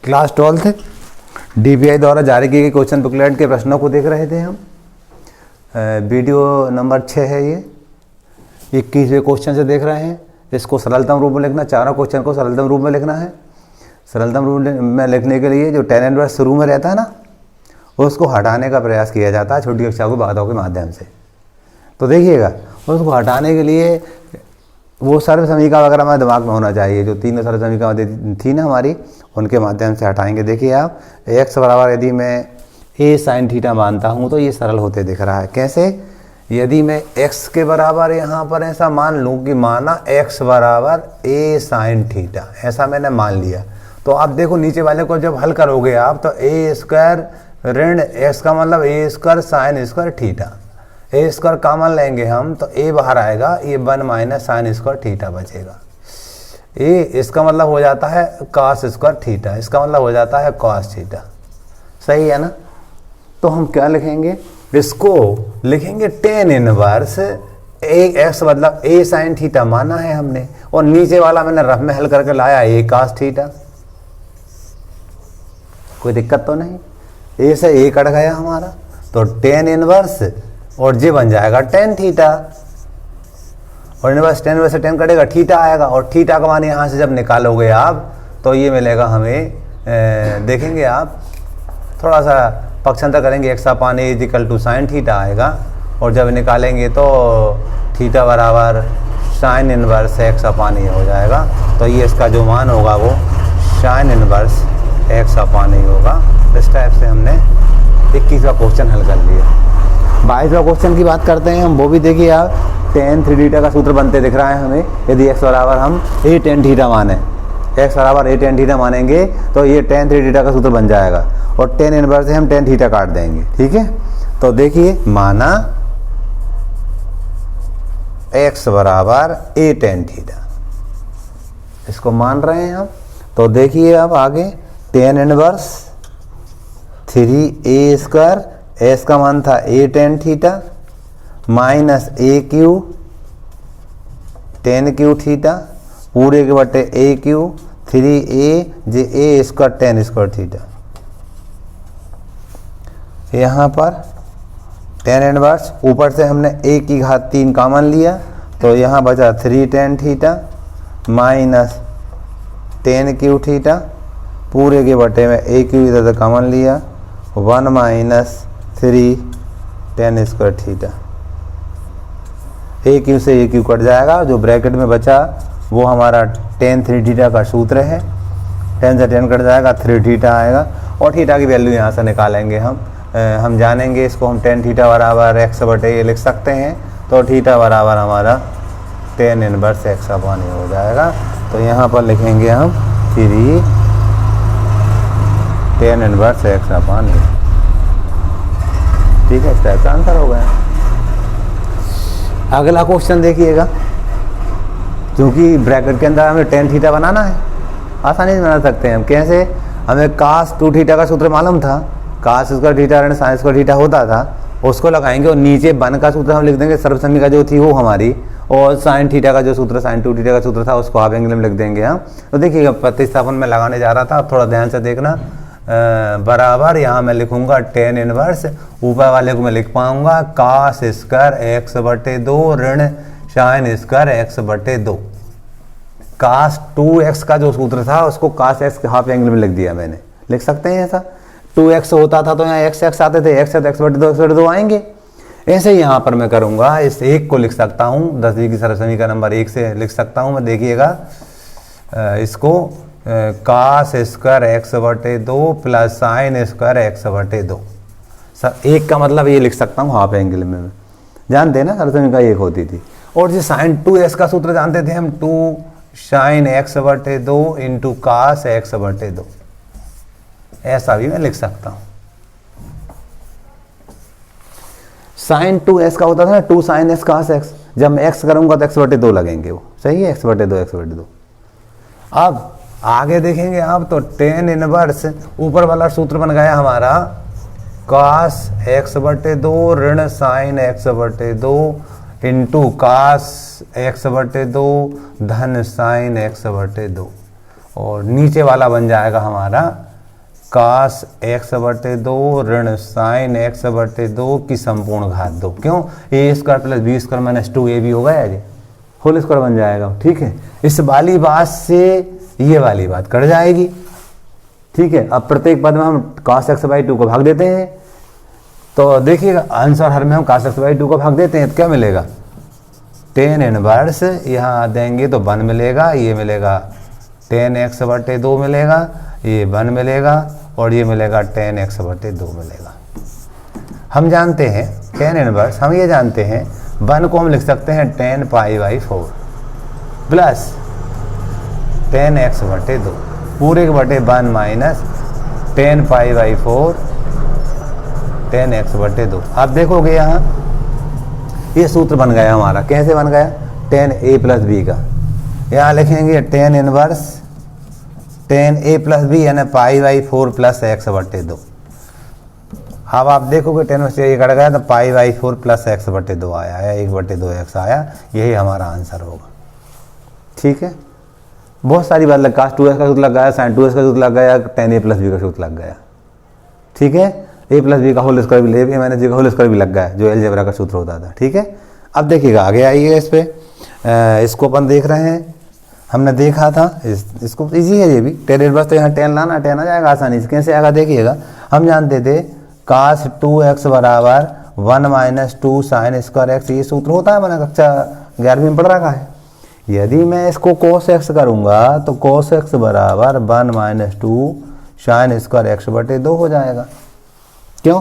Class 12 DPI द्वारा जारी की गई क्वेश्चन बुकलेट के प्रश्नों को देख रहे थे हम। वीडियो नंबर 6 है ये। 21वें क्वेश्चन से देख रहे हैं। इसको सरलतम रूप में लिखना, चारों क्वेश्चन को सरलतम रूप में लिखना है। सरलतम रूप में लिखने के लिए जो tan इनवर्स शुरू में रहता है ना, उसको हटाने का प्रयास किया जाता है छोटी कक्षा को बाधाओं के माध्यम से। तो देखिएगा, उसको हटाने के लिए वो सर्व समीकरण वगैरह हमारे दिमाग में होना चाहिए। जो तीनों सर्व समीकरण थी ना हमारी, उनके माध्यम से हटाएंगे। देखिए आप, x बराबर यदि मैं a sin थीटा मानता हूँ तो ये सरल होते दिख रहा है। कैसे? यदि मैं x के बराबर यहाँ पर ऐसा मान लूँ कि माना x बराबर a sin थीटा, ऐसा मैंने मान लिया, तो आप देखो नीचे वाले को जब हल करोगे आप तो a स्क्वायर ऋण x का मतलब a square sine square theta, a square common लेंगे हम तो a बाहर आएगा, ये 1 माइनस साइन स्क्वायर थीटा बचेगा। a इसका मतलब हो जाता है cos स्क्वायर थीटा, इसका मतलब हो जाता है cos थीटा। सही है ना? तो हम क्या लिखेंगे? इसको लिखेंगे tan इनवर्स x मतलब a साइन थीटा माना है हमने, और नीचे वाला मैंने रफ में हल करके लाया a cos थीटा। कोई दिक्कत तो नहीं? a से a कट गया हमारा, तो tan इनवर्स और जे बन जाएगा tan थीटा, और इनवर्स tan इनवर्स से tan कटेगा, थीटा आएगा, और थीटा का मान यहाँ से जब निकालोगे आप तो ये मिलेगा हमें। देखेंगे आप, थोड़ा सा पक्षांतर करेंगे, x upon a equal to sine theta आएगा, और जब निकालेंगे तो थीटा बराबर sine inverse x upon a हो जाएगा। तो ये इसका जो मान होगा वो sign inverse x upon a होगा। इस टाइप से हमने 21वां क्वेश्चन हल कर लिया। 22वां क्वेश्चन की बात करते हैं हम, वो भी देखिए आप। tan 3 थीटा का सूत्र बनते दिख रहा है हमें। यदि x बराबर हम a tan थीटा माने, x बराबर a tan थीटा मानेंगे तो ये tan 3 थीटा का सूत्र बन जाएगा, और tan इनवर्स से हम tan थीटा काट देंगे। ठीक है, तो देखिए माना x बराबर a tan थीटा, इसको मान रहे हैं हम। तो देखिए अब आगे tan inverse 3a square, s का मान था a tan theta minus a Q tan Q theta पूरे के बटे a Q 3a J a square tan square theta. यहाँ पर tan इनवर्स ऊपर से हमने a की घात 3 कॉमन लिया, तो यहाँ बचा 3 tan theta minus tan Q theta पूरे के बटे में a क्यू इधर से कॉमन लिया, 1 minus 3 tan square theta. a Q से a क्यू कट जाएगा, जो ब्रैकेट में बचा वो हमारा tan 3 थीटा का सूत्र है। tan से tan कट जाएगा, 3 थीटा आएगा, और थीटा की वैल्यू यहाँ से निकालेंगे हम जानेंगे इसको। हम tan थीटा बराबर x बटे a लिख सकते हैं, तो थीटा बराबर हमारा tan inverse x upon a हो जाएगा। तो यहाँ पर लिखेंगे हम 3 tan inverse x upon a। ठीक है, इस टाइप का आंसर हो गया। अगला क्वेश्चन देखिएगा, क्योंकि ब्रैकेट के अंदर हमें tan थीटा बनाना है, आसानी से बना सकते हैं हम। कैसे? हमें cos 2 थीटा का सूत्र मालूम था, cos स्क्वायर थीटा ऋण साइन स्क्वायर थीटा होता था, उसको लगाएंगे, और नीचे 1 का सूत्र हम लिख देंगे, सर्व समीकरण जो थी वो हमारी, और साइन थीटा का जो सूत्र साइन 2 थीटा का सूत्र था उसको हाफ एंगल में लिख देंगे हम। तो देखिएगा, प्रतिस्थापन में लगाने जा रहा था, थोड़ा ध्यान से देखना। बराबर यहाँ मैं लिखूंगा tan इनवर्स, ऊपर वाले को मैं लिख पाऊंगा cos स्क्वायर x बटे 2 ऋण साइन स्क्वायर x बटे 2। cos 2x का जो सूत्र था उसको cos x हाफ एंगल में लिख दिया मैंने। लिख सकते हैं ऐसा, 2x होता था तो यहाँ x आते थे, x बटे 2 आएंगे। ऐसे ही यहाँ पर मैं करूँगा, इस एक को लिख सकता हूँ, 10वीं की सरल समीकरण नंबर 1 से लिख सकता हूँ मैं। देखिएगा इसको cos स्क्वायर x बटे 2 प्लस साइन स्क्वायर x बटे 2। एक का मतलब ये लिख सकता हूँ हाफ एंगल में। जानते हैं ना, सरल समीकरण एक होती थी। और जो साइन 2x का सूत्र जानते थे हम, 2 साइन x बटे 2 इंटू कास x बटे 2। ऐसा भी मैं लिख सकता हूँ। साइन 2x का होता था ना, 2 साइन x कास x। जब मैं x करूंगा तो x बटे 2 लगेंगे वो। सही है, x बटे 2 x बटे 2। अब आगे देखेंगे आप तो tan इनवर्स ऊपर वाला सूत्र बन गया हमारा cos x बटे 2 ऋण साइन x बटे 2 इंटू cos x बटे 2 धन साइन x बटे 2, और नीचे वाला बन जाएगा हमारा cos x बटे 2 ऋण sin x बटे 2 की संपूर्ण घात 2। क्यों? A square plus B square minus 2 ab हो गया जी, होल स्क्वायर बन जाएगा। ठीक है, इस वाली बात से ये वाली बात कट जाएगी। ठीक है, अब प्रत्येक पद में हम cos x बाई 2 को भाग देते हैं, तो देखिएगा आंसर हर में हम cos x बाई 2 को भाग देते हैं तो क्या मिलेगा, tan इनवर्स यहाँ देंगे तो 1 मिलेगा, ये मिलेगा tan x बटे 2 मिलेगा, ये 1 मिलेगा और ये मिलेगा tan x बटे 2 मिलेगा। हम जानते हैं tan इनवर्स, हम ये जानते हैं 1 को हम लिख सकते हैं tan pi by 4 plus tan x बटे 2 पूरे के बटे 1 minus tan pi by 4 tan x बटे 2। आप देखोगे यहाँ ये सूत्र बन गया हमारा, कैसे बन गया, tan a प्लस बी का, यहाँ लिखेंगे tan inverse tan a plus B यानी पाई बाई 4 प्लस x बटे 2। अब आप देखोगे tan से ये कट गया तो पाई बाई 4 प्लस x बटे 2 आया है, 1 बटे 2x आया, यही हमारा आंसर होगा। ठीक है, बहुत सारी बात लग, cos 2x का सूत्र लग गया, sin 2x का सूत्र लग गया, tan a प्लस बी का सूत्र लग गया। ठीक है, a प्लस बी का होल स्क्वायर भी, a माइनस बी का होल स्क्वायर भी लग गया जो अलजेब्रा का सूत्र होता था। ठीक है, अब देखिएगा आगे आइएगा इस पे, इसको अपन देख रहे हैं, हमने देखा था इसको इजी है ये भी, tan इनवर्स तो यहाँ tan लाना, tan आ जाएगा आसानी से। कैसे आएगा देखिएगा, हम जानते थे cos 2x बराबर 1 माइनस 2 साइन स्क्वायर x, ये सूत्र होता है, मैंने कक्षा 11वीं में पढ़ रखा है। यदि मैं इसको cos x करूँगा तो cos x बराबर 1 माइनस 2 साइन स्क्वायर x बटे 2 हो जाएगा। क्यों,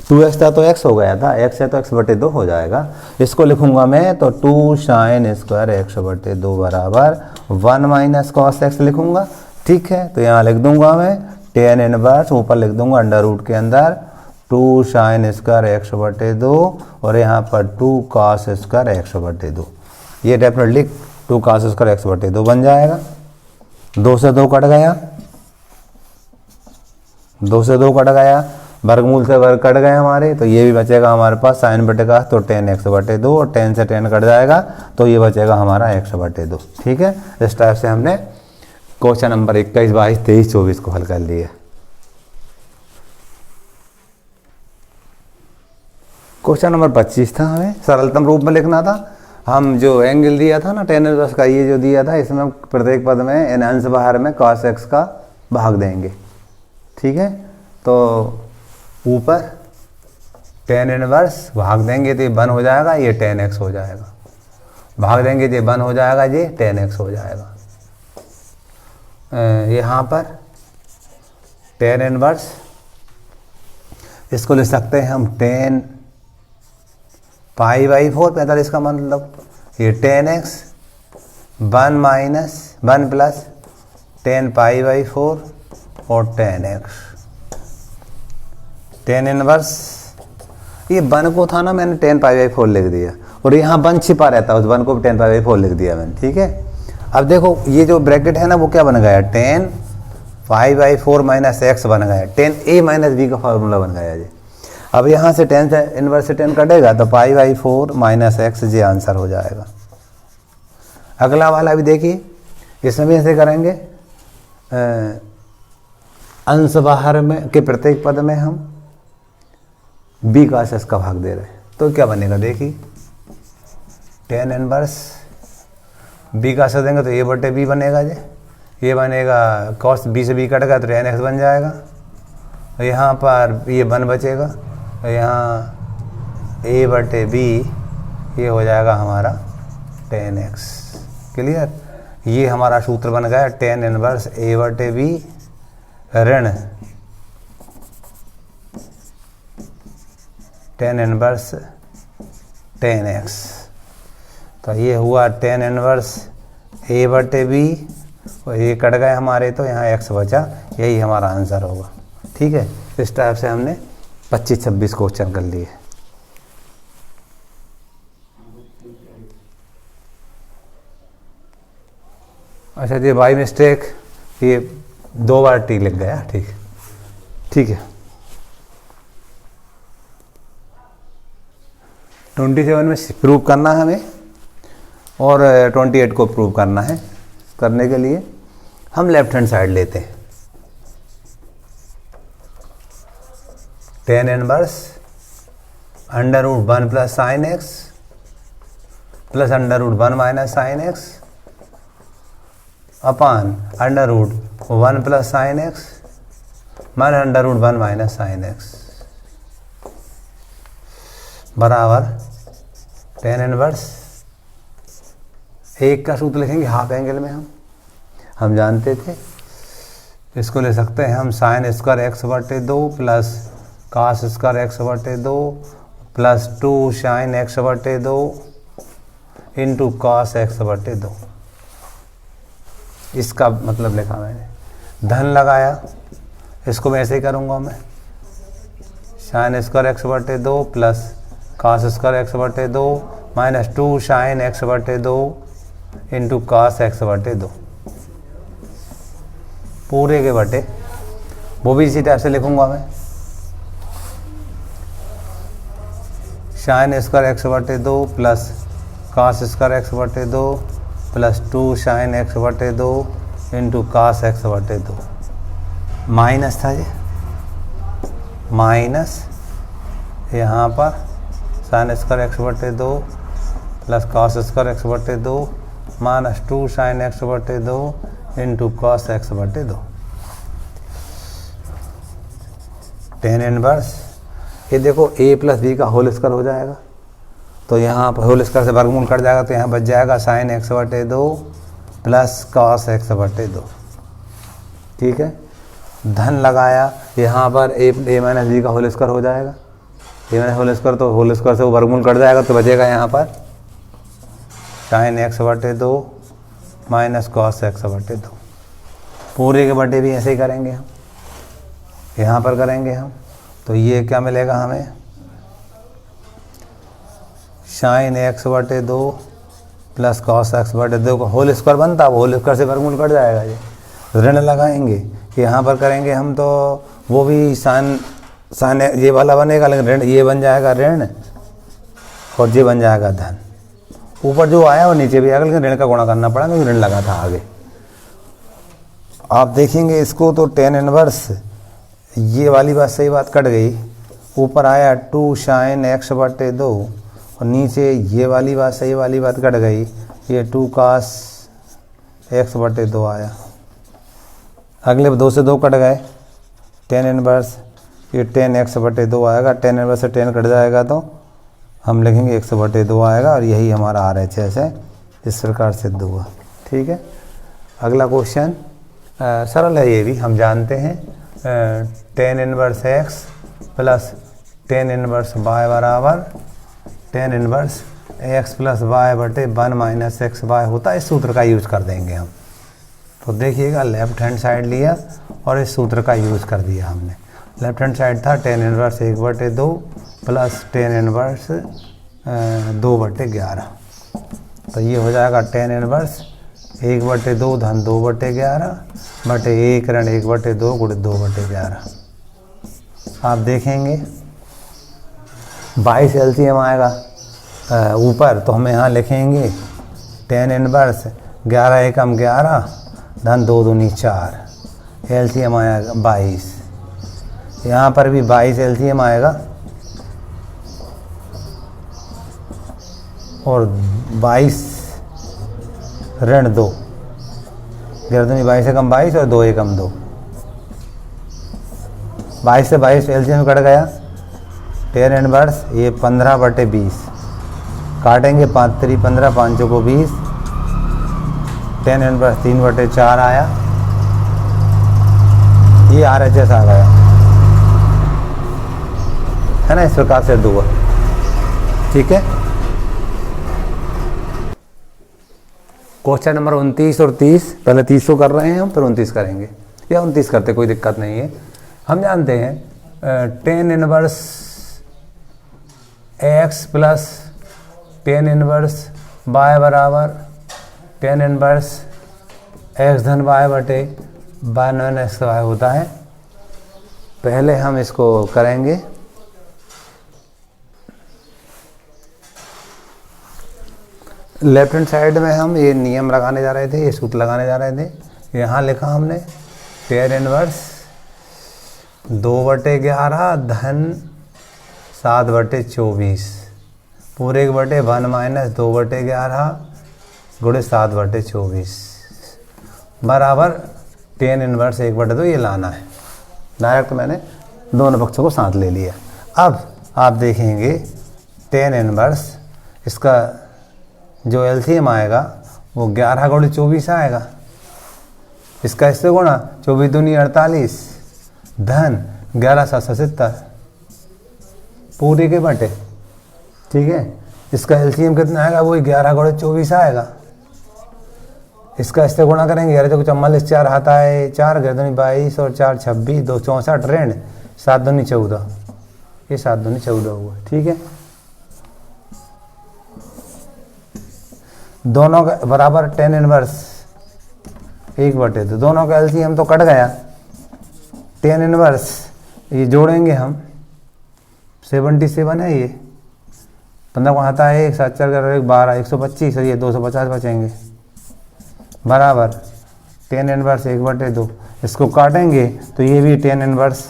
2x था तो x हो गया था, x है तो x बटे 2 हो जाएगा। इसको लिखूंगा मैं तो 2 साइन स्क्वायर x बटे 2 बराबर 1 माइनस कॉस x लिखूंगा। ठीक है, तो यहाँ लिख दूंगा मैं tan इनवर्स, ऊपर लिख दूंगा अंडर रूट के अंदर 2 साइन स्क्वायर x बटे 2 और यहाँ पर 2 कॉस स्क्वायर x बटे 2। ये डेफिनेटली 2 कॉस स्क्वायर x बटे 2 बन जाएगा। 2 से 2 कट गया, 2 से 2 कट गया, वर्गमूल से वर्ग कट गए हमारे, तो ये भी बचेगा हमारे पास साइन बटे का तो tan x बटे 2 और tan से tan कट जाएगा तो ये बचेगा हमारा x बटे 2। ठीक है, इस टाइप से हमने क्वेश्चन नंबर 21, 22, 23, 24 को हल कर लिया। क्वेश्चन नंबर 25 था, हमें सरलतम रूप में लिखना था। हम जो एंगल दिया था ना tan इनवर्स का, ये जो दिया था, इसमें प्रत्येक पद में इन अंश बाहर में cos x का भाग देंगे। ठीक है, तो ऊपर tan इनवर्स भाग देंगे तो ये 1 हो जाएगा, ये tan x हो जाएगा, भाग देंगे तो ये 1 हो जाएगा, ये tan x हो जाएगा। यहाँ पर tan इनवर्स, इसको लिख सकते हैं हम tan पाई बाई 4, 45 का मतलब ये tan x 1 minus 1 plus tan pi by 4 और tan x। tan इनवर्स, ये 1 को था ना, मैंने tan पाई बाई 4 लिख दिया और यहाँ 1 छिपा रहता है, उस 1 को tan पाई बाई 4 लिख दिया मैंने। ठीक है, अब देखो ये जो ब्रैकेट है ना वो क्या बन गया, tan pi by 4 minus x बन गया, tan a माइनस b का फॉर्मूला बन गया जी। अब यहाँ से tan से इनवर्स से tan कटेगा तो पाई बाई 4 माइनस x ये आंसर हो जाएगा। अगला वाला भी देखिए, इसमें भी ऐसे करेंगे, अंश बाहर में के प्रत्येक पद में हम b का s का भाग दे रहे हैं तो क्या बनेगा, देखिए tan इनवर्स b का s देंगे तो a बटे b बनेगा जी, ये बनेगा cos b से b कट गया तो tan x बन जाएगा, यहाँ पर ये 1 बचेगा, यहाँ a बटे b ये हो जाएगा हमारा tan x। क्लियर, ये हमारा सूत्र बन गया tan इनवर्स a बटे b ऋण tan इनवर्स tan x। तो ये हुआ tan इनवर्स a बटे b और ये कट गए हमारे तो यहाँ x बचा, यही हमारा आंसर होगा। ठीक है, इस टाइप से हमने 25-26 क्वेश्चन कर लिए। अच्छा जी, बाई मिस्टेक ये 2 बार टी लिख गया। ठीक है, 27 में प्रूव करना है हमें और 28 को प्रूव करना है। करने के लिए हम लेफ्ट हैंड साइड लेते हैं, tan inverse under root 1 plus sine x plus under root 1 minus sine x upon under root 1 plus sine x minus under root 1 minus sine x बराबर टेन इनवर्स एक का सूत्र लिखेंगे हाफ एंगल में हम जानते थे, इसको ले सकते हैं हम साइन स्क्वायर एक्स बटे 2 प्लस कास स्क्वायर एक्स बटे 2 प्लस 2 साइन एक्स बटे 2 इंटू कास एक्स बटे 2। इसका मतलब लिखा मैंने, धन लगाया, इसको मैं ऐसे ही करूँगा मैं, साइन स्क्वायर एक्स बटे 2 प्लस कास स्क्वायर एक्स बटे 2 माइनस 2 साइन एक्स बटे 2 इंटू कास एक्स बटे 2 पूरे के बटे, वो भी इसी टाइप से लिखूंगा मैं, साइन स्क्वायर एक्स बटे 2 प्लस कास स्क्वायर एक्स बटे 2 प्लस 2 साइन एक्स बटे 2 इंटू कास एक्स बटे 2। माइनस था ये, माइनस यहाँ पर साइन स्क्वायर एक्स बटे 2 प्लस कास स्क्वायर एक्स बटे 2 माइनस 2 साइन एक्स बटे 2 इंटू कॉस एक्स बटे 2। टेन इनवर्स, ये देखो a प्लस बी का होल स्क्वायर हो जाएगा, तो यहाँ पर होल स्क्वायर से वर्गमूल कट जाएगा, तो यहाँ बच जाएगा साइन एक्स बटे 2 प्लस कॉस एक्स बटे 2। ठीक है, धन लगाया, यहाँ पर a माइनस बी का होल स्क्वायर हो जाएगा, a माइनस होल स्क्वायर, तो होल स्क्वायर से वो वर्गमूल कट जाएगा, तो बचेगा यहाँ पर साइन एक्स बटे 2 माइनस कॉस एक्स बटे 2। पूरे के बटे भी ऐसे ही करेंगे हम, यहाँ पर करेंगे हम, तो ये क्या मिलेगा हमें, साइन एक्स बटे 2 प्लस कॉस एक्स बटे 2 का होल स्क्वायर बनता है, होल स्क्वायर से वर्गमूल कट जाएगा, ये ऋण लगाएंगे, यहाँ पर करेंगे हम, तो वो भी साइन ये वाला बनेगा, लेकिन ऋण ये बन जाएगा ऋण और ये बन जाएगा धन। ऊपर जो आया वो नीचे भी आएगा, लेकिन ऋण का गुणा करना पड़ा क्योंकि ऋण लगा था आगे। आप देखेंगे इसको तो टेन इनवर्स, ये वाली बात सही बात कट गई, ऊपर आया 2 साइन एक्स बटे 2 और नीचे ये वाली बात सही वाली बात कट गई, ये 2 कास एक्स बटे 2 आया। अगले 2 से 2 कट गए, टेन इनवर्स ये 10 एक्स बटे 2 आएगा, 10 इनवर्स से 10 कट जाएगा तो हम लिखेंगे एक्स बटे 2 आएगा, और यही हमारा RHS है, इस प्रकार सिद्ध हुआ। ठीक है, अगला क्वेश्चन सरल है, ये भी हम जानते हैं, 10 inverse x plus 10 inverse y बराबर 10 इनवर्स एक्स प्लस वाई बटे 1 माइनस एक्स वाई होता है। इस सूत्र का यूज कर देंगे हम, तो देखिएगा लेफ्ट हैंड साइड लिया और इस सूत्र का यूज कर दिया हमने। लेफ्ट हैंड साइड था 10 इनवर्स 1 बटे 2 प्लस 10 इनवर्स 2 बटे 11, तो ये हो जाएगा 10 इनवर्स 1 बटे 2 धन 2 बटे 11 बटे 1 ऋण 1 बटे 2 गुणे 2 बटे 11। आप देखेंगे 22 LCM आएगा ऊपर, तो हम यहाँ लिखेंगे 10 इनवर्स 11 एकम 11 धन 2 दूनी 4, LCM आया 22। यहाँ पर भी 22 LCM आएगा और 22 ऋण 2, 11 दूनी 22 एकम 22 और 2 एकम 2, 22 से 22 LCM कट गया, 10 इनवर्स ये 15 बटे 20 काटेंगे, 5 3 15 5 को 20, 10 इनवर्स 3 बटे 4 आया, ये RHS आ गया है ना, इस प्रकार से हुआ। ठीक है, क्वेश्चन नंबर 29 और 30, पहले 30 को कर रहे हैं हम, फिर 29 करेंगे, या 29 करते कोई दिक्कत नहीं है। हम जानते हैं 10 inverse x plus 10 inverse y बराबर 10 इनवर्स एक्स धन वाई बटे 1 एक्स वाई होता है। पहले हम इसको करेंगे, लेफ्ट हैंड साइड में हम ये नियम लगाने जा रहे थे, ये सूत्र लगाने जा रहे थे। यहाँ लिखा हमने 10 इनवर्स 2/11 धन 7/24 पूरे 1/1 माइनस 2/11 गुणे 7/24 बराबर tan इनवर्स 1/2 ये लाना है। डायरेक्ट मैंने दोनों पक्षों को साथ ले लिया। अब आप देखेंगे tan इनवर्स इसका जो एलसीएम आएगा वो 11 गुणे 24 आएगा। इसका इससे गुणा 24 दूनी 48 धन 11 7 70 पूरे के बटे, ठीक है। इसका एलसीएम कितना आएगा, वही 11 गुणे 24 आएगा। इसका इससे गुणा करेंगे, 11 चौक 44 4 आता है 4 11 22 और 4 26 2 64 ऋण 7 दूनी 14, ये 7 दूनी 14 हुआ, ठीक है। दोनों का बराबर tan इनवर्स 1/2, दोनों का एलसीएम तो कट गया। tan इनवर्स ये जोड़ेंगे हम 77 है, ये 15 को आता है 1 7 4 12 125 और ये 250 बचेंगे बराबर tan इनवर्स 1/2। इसको काटेंगे तो ये भी tan इनवर्स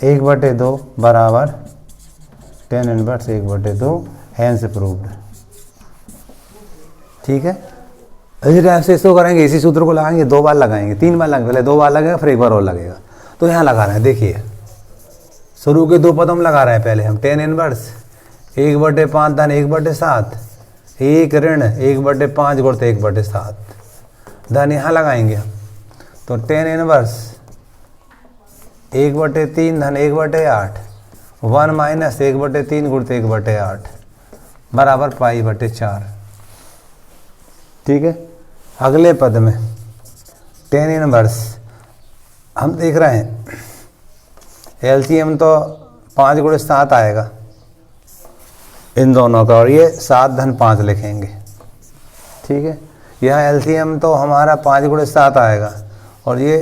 1/2 बराबर tan इनवर्स 1/2 हैंस प्रूव्ड, ठीक है। इसी टाइप से इसको करेंगे, इसी सूत्र को लगाएंगे, 2 बार लगाएंगे, 3 बार लगाएंगे, पहले 2 बार लगेगा फिर 1 बार और लगेगा। तो यहाँ लगा रहे हैं, देखिए शुरू के 2 पद हम लगा रहे हैं। पहले हम tan इनवर्स 1/5 धन 1/7 1 ऋण 1/5 गुणित 1/7 धन यहाँ लगाएंगे हम। तो tan इनवर्स 1/3 धन 1/8 1 माइनस 1/3 गुणित 1/8 बराबर π/4, ठीक है। अगले पद में tan इनवर्स हम देख रहे हैं एलसीएम तो 5 गुणे 7 आएगा इन दोनों का, और ये 7 धन 5 लिखेंगे, ठीक है। यहाँ एलसीएम तो हमारा 5 गुणे 7 आएगा और ये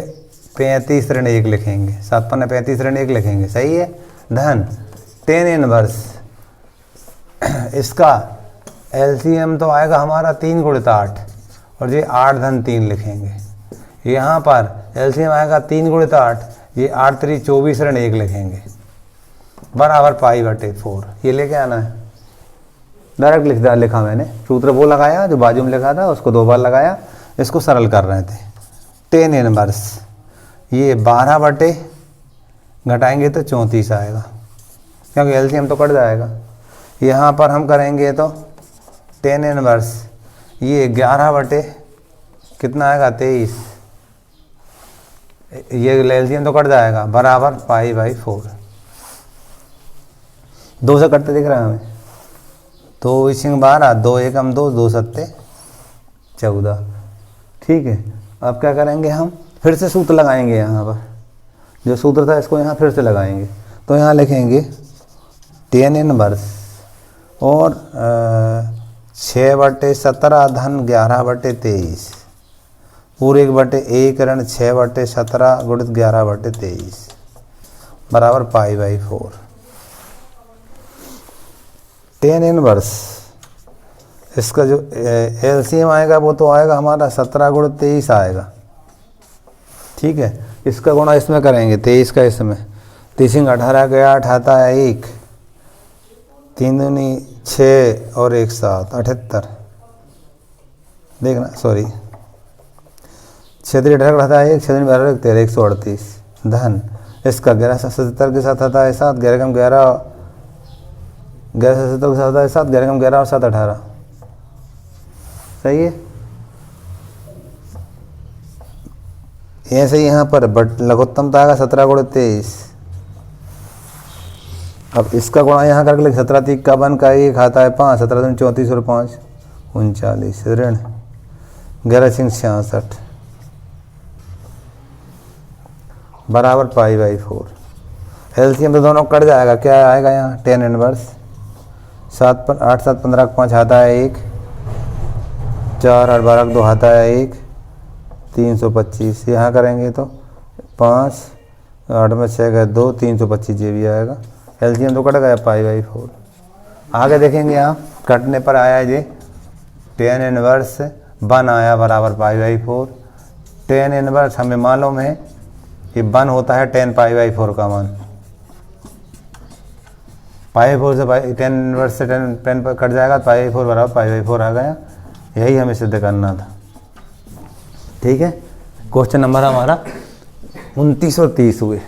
35 ऋण 1 लिखेंगे, 7 पन्ने 35 ऋण 1 लिखेंगे, सही है। धन tan इनवर्स इसका एलसीएम तो आएगा हमारा 3 गुणित 8 और ये 8 धन 3 लिखेंगे। यहाँ पर एलसीएम आएगा 3 गुणित 8, ये 8 3 24 ऋण 1 लिखेंगे बराबर π/4, ये लेके आना है। डायरेक्ट लिखा मैंने, सूत्र वो लगाया जो बाजू में लिखा था उसको 2 बार लगाया, इसको सरल कर रहे थे। tan इनवर्स ये 12 घटाएंगे तो 34 आएगा क्योंकि एलसीएम तो कट जाएगा। यहाँ पर हम करेंगे तो tan इनवर्स ये 11 कितना आएगा 23, ये एलसीएम तो कट जाएगा बराबर π/4। 2 से कटते दिख रहा है हमें, 2 12 2 1 2 2 7 14, ठीक है। अब क्या करेंगे, हम फिर से सूत्र लगाएंगे। यहाँ पर जो सूत्र था इसको यहाँ फिर से लगाएंगे। तो यहाँ लिखेंगे tan इनवर्स और 6/17 धन 11/23 पूरे 1/1 ऋण 6/17 गुणित 11/23 बराबर π/4। tan इनवर्स इसका जो एलसीएम आएगा वो तो आएगा हमारा 17 गुणित 23 आएगा, ठीक है। इसका गुणा इसमें करेंगे 23 का इसमें, 3 18 के 8 आता है 1 3 दूनी 6 और 1 7 78, देखना सॉरी 6 3 18 आता है 1 6 12 13 138 धन इसका 11 77 के साथ आता है 7 11 कम 11 77 के साथ आता है 7 11 कम 11 और 7 18, सही है। ऐसे ही यहाँ पर बट लघुत्तम आएगा 17 गुणे 23। अब इसका गुणा यहाँ करके लिख 17 3 का 1 का 1 आता है 5 17 दूनी 34 और 5 39 ऋण 11 6 66 बराबर π/4। एलसीएम तो दोनों कट जाएगा, क्या आएगा यहाँ tan इनवर्स 7 8 7 15 5 आता है 1 4 8 12 2 आता है 1 325, यहाँ करेंगे तो 5 8 में 6 गए 2 325 ये भी आएगा। एलसीएम तो कट गया π/4। आगे देखेंगे यहाँ कटने पर आया ये tan इनवर्स 1 आया बराबर π/4। tan इनवर्स हमें मालूम है ये 1 होता है tan π/4 का मान। π/4 से tan इनवर्स से tan कट जाएगा, π/4 बराबर π/4 आ गया। यही हमें सिद्ध करना था। ठीक है, क्वेश्चन नंबर हमारा 29 और 30 हुए।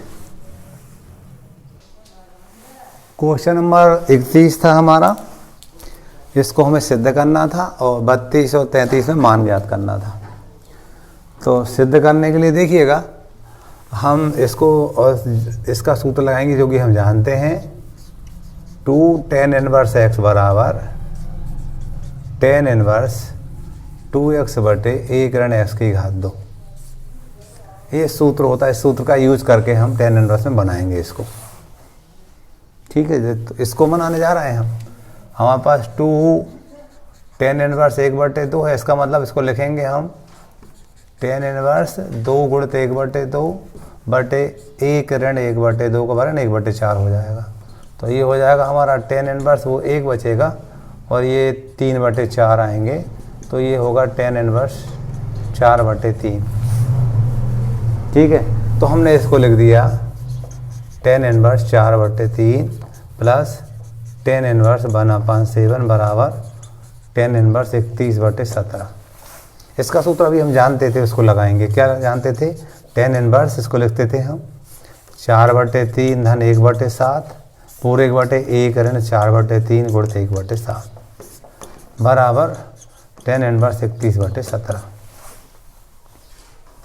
क्वेश्चन नंबर 31 था हमारा, इसको हमें सिद्ध करना था और 32 और 33 में मान ज्ञात करना था। तो सिद्ध करने के लिए देखिएगा, हम इसको और इसका सूत्र लगाएंगे जो कि हम जानते हैं, 2 tan इनवर्स x बराबर tan इनवर्स 2x बटे 1 ऋण x की घात 2। ये सूत्र होता है, इस सूत्र का यूज करके हम tan इनवर्स में बनाएंगे इसको। ठीक है, तो इसको बनाने जा रहे हैं हम। हमारे पास 2 tan इनवर्स 1 बटे 2 है, इसका मतलब इसको लिखेंगे हम tan इनवर्स 2 गुणित 1 बटे 2 बटे 1 ऋण 1 बटे 2 का बराबर 1 बटे 4 हो जाएगा। तो ये हो जाएगा हमारा tan इनवर्स, वो 1 बचेगा और ये 3 बटे 4 आएंगे, तो ये होगा tan इनवर्स 4 बटे 3। ठीक है, तो हमने इसको लिख दिया tan इनवर्स 4 बटे 3 प्लस tan इनवर्स 1/7 बराबर tan इनवर्स 31 बटे 17। इसका सूत्र अभी हम जानते थे, उसको लगाएंगे। क्या जानते थे? tan इनवर्स, इसको लिखते थे हम 4 बटे 3 धन 1 बटे 7 पूरे 1 बटे 1 ऋण 4 बटे 3 गुणित 1 बटे 7 बराबर tan इनवर्स 31 बटे 17।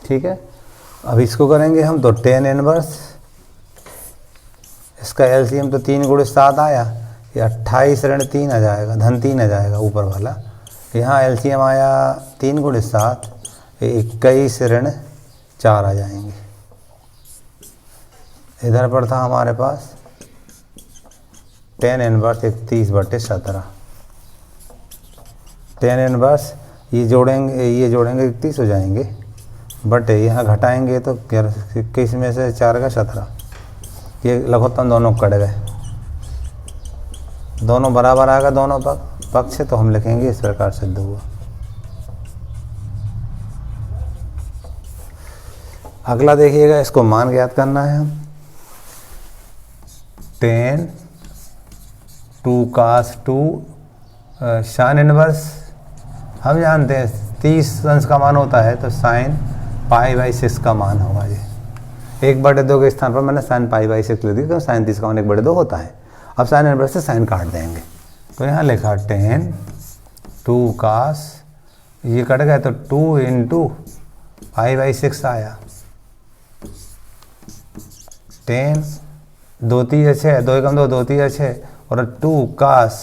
ठीक है, अब इसको करेंगे हम, तो tan इनवर्स, इसका एलसीएम तो 3 गुणित 7 आया, ये 28 ऋण 3 आ जाएगा, धन 3 आ जाएगा ऊपर वाला। यहाँ एलसीएम आया 3 गुणित 7, 21 ऋण 4 आ जाएंगे। इधर पर था हमारे पास tan इनवर्स 31 बटे 17। tan इनवर्स ये जोड़ेंगे 31 हो जाएंगे, बटे यहाँ घटाएंगे तो 21 में से 4 का 17, ये लघुत्तम दोनों कट गए, दोनों बराबर आ गए दोनों पक्ष, तो हम लिखेंगे इस प्रकार सिद्ध हुआ। अगला देखिएगा, इसको मान ज्ञात करना है हम। tan 2 cos 2 sin इनवर्स हम जानते हैं 30 अंश का मान होता है, तो sin π/6 का मान होगा। ये 1/2 के स्थान पर मैंने sin π/6 लिख दी, तो sin 30 का मान 1/2 होता है। अब sin इनवर्स से sin काट देंगे, तो यहाँ लिखा tan 2 cos, ये कट गए तो 2 इंटू π/6 आया। tan 2 3 6, 2 एकम 2, 2 3 6 और 2 cos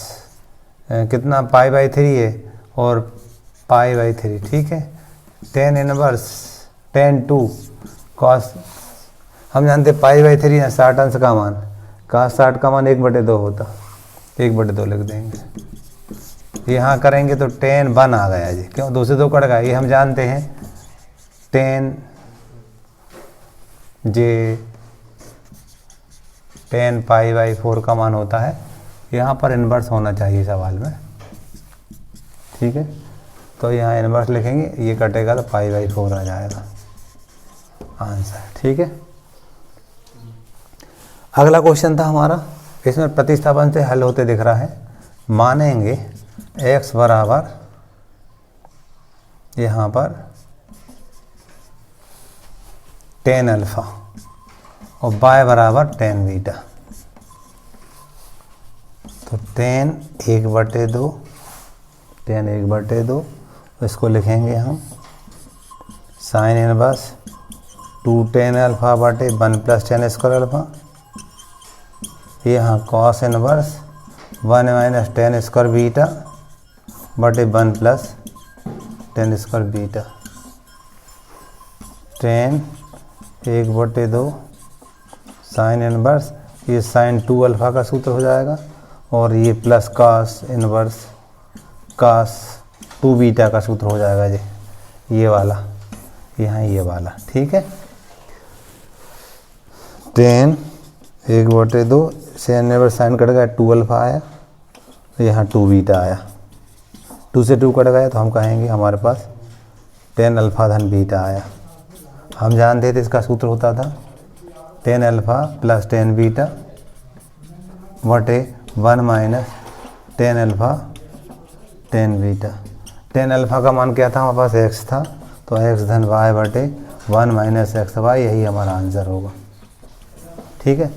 कितना π/3 है और π/3। ठीक है, tan इनवर्स tan 2 cos, हम जानते π/3 है 60 अंश का मान, cos 60 का मान 1/2 होता, 1/2 लिख देंगे। यहाँ करेंगे तो tan 1 आ गया जी, क्यों 2 से 2 कट गया। ये हम जानते हैं tan π/4 का मान होता है, यहाँ पर इन्वर्स होना चाहिए सवाल में। ठीक है, तो यहाँ इन्वर्स लिखेंगे, ये कटेगा तो π/4 आ जाएगा आंसर। ठीक है, अगला क्वेश्चन था हमारा, इसमें प्रतिस्थापन से हल होते दिख रहा है। मानेंगे x बराबर यहाँ पर tan अल्फा और y बराबर tan बीटा, तो tan 1/2, tan 1/2, इसको लिखेंगे हम sin इनवर्स 2 tan अल्फा बटे 1 + tan स्क्वायर अल्फा, यहाँ cos inverse 1 - tan square beta बटे 1 + tan square beta, tan 1/2 sin inverse, ये sin 2 अल्फा का सूत्र हो जाएगा और ये plus cos inverse cos 2 beta का सूत्र हो जाएगा जी, ये वाला, यहाँ ये वाला। ठीक है, tan 1/2 sin inverse sin cut गया 2 अल्फा आया, तो यहाँ 2 बीटा आया, 2 से 2 कट गया, तो हम कहेंगे हमारे पास tan अल्फा धन बीटा आया। हम जानते थे इसका सूत्र होता था tan alpha plus tan beta बटे 1 minus tan alpha tan beta. Tan alpha का मान क्या था हमारे पास, एक्स था, तो एक्स धन वाई बटे 1 माइनस एक्स वाई, यही हमारा आंसर होगा। ठीक है,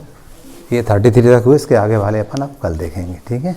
ये 33 तक हुए, इसके आगे वाले अपन अब कल देखेंगे। ठीक है।